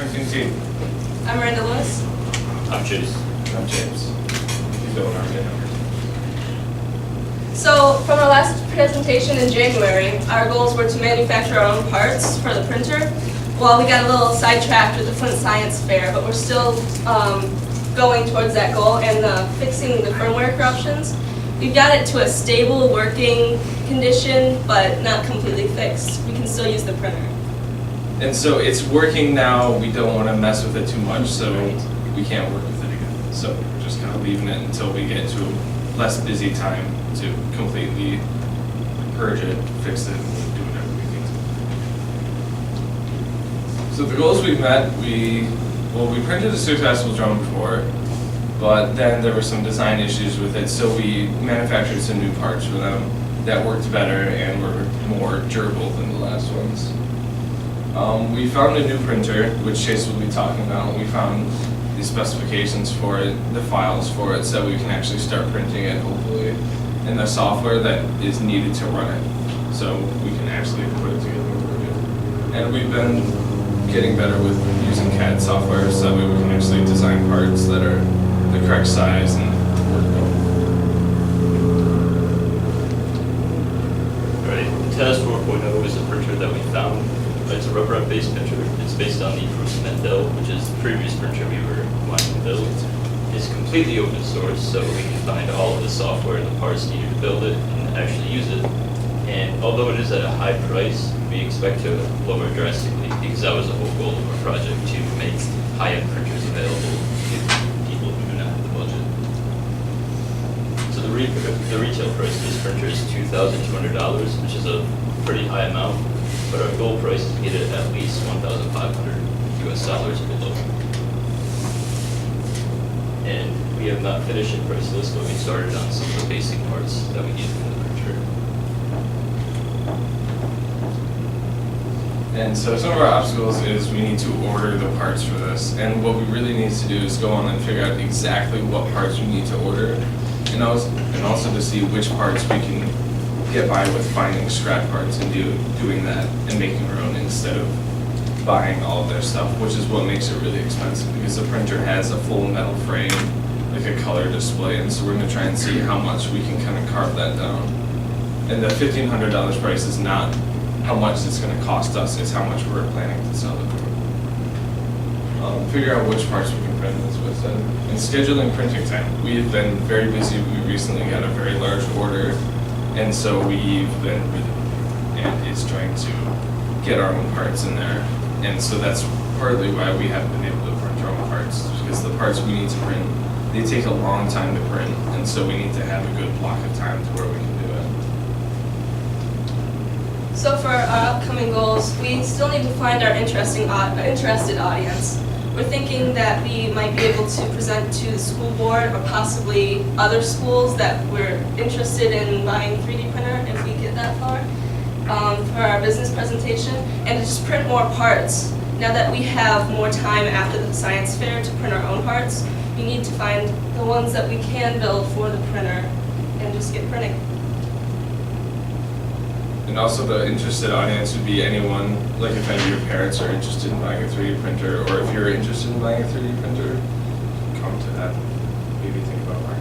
printing team. I'm Miranda Lewis. I'm Chase. I'm James. Keep going on your numbers. So from our last presentation in January, our goals were to manufacture our own parts for the printer. Well, we got a little sidetracked with the Flint Science Fair, but we're still going towards that goal and fixing the firmware corruptions. We've got it to a stable working condition, but not completely fixed. We can still use the printer. And so it's working now. We don't want to mess with it too much, so Right. we can't work with it again. So we're just kind of leaving it until we get to a less busy time to completely purge it, fix it, and do whatever we need to. So the goals we've met, we printed a successful drone before, but then there were some design issues with it, so we manufactured some new parts for them that worked better and were more durable than the last ones. We found a new printer, which Chase will be talking about. We found the specifications for it, the files for it, so we can actually start printing it, hopefully, and the software that is needed to run it, so we can actually put it together. And we've been getting better with using CAD software, so that way we can actually design parts that are the correct size and work well. Right. The TAS 4.0 is a printer that we found. It's a rubber-based printer. It's based on the Prusa Mendel, which is the previous printer we were wanting to build. It's completely open source, so we can find all of the software and the parts needed to build it and actually use it. And although it is at a high price, we expect to lower it drastically because that was the whole goal of our project, to make high-end printers available to people who do not have the budget. So the retail price of this printer is $2,200, which is a pretty high amount, but our goal price is to get it at least $1,500 US dollars below. And we have not finished the price list, but we started on some of the basic parts that we need for the printer. And so some of our obstacles is we need to order the parts for this. And what we really need to do is go on and figure out exactly what parts we need to order, and also to see which parts we can get by with finding scrap parts and doing that and making our own instead of buying all of their stuff, which is what makes it really expensive because the printer has a full metal frame, like a color display, and so we're going to try and see how much we can kind of carve that down. And the $1,500 price is not how much it's going to cost us, it's how much we're planning to sell it for. Figure out which parts we can print this with, and scheduling printing time. We've been very busy. We recently got a very large order, and so we've been really busy, and it's trying to get our own parts in there. And so that's partly why we haven't been able to print our own parts, because the parts we need to print, they take a long time to print, and so we need to have a good block of time to where we can do it. So for our upcoming goals, we still need to find our interested audience. We're thinking that we might be able to present to the school board or possibly other schools that we're interested in buying a 3D printer if we get that far for our business presentation, and to just print more parts. Now that we have more time after the science fair to print our own parts, we need to find the ones that we can build for the printer and just get printing. And also the interested audience would be anyone, like if any of your parents are interested in buying a 3D printer, or if you're interested in buying a 3D printer, come to that, maybe think about buying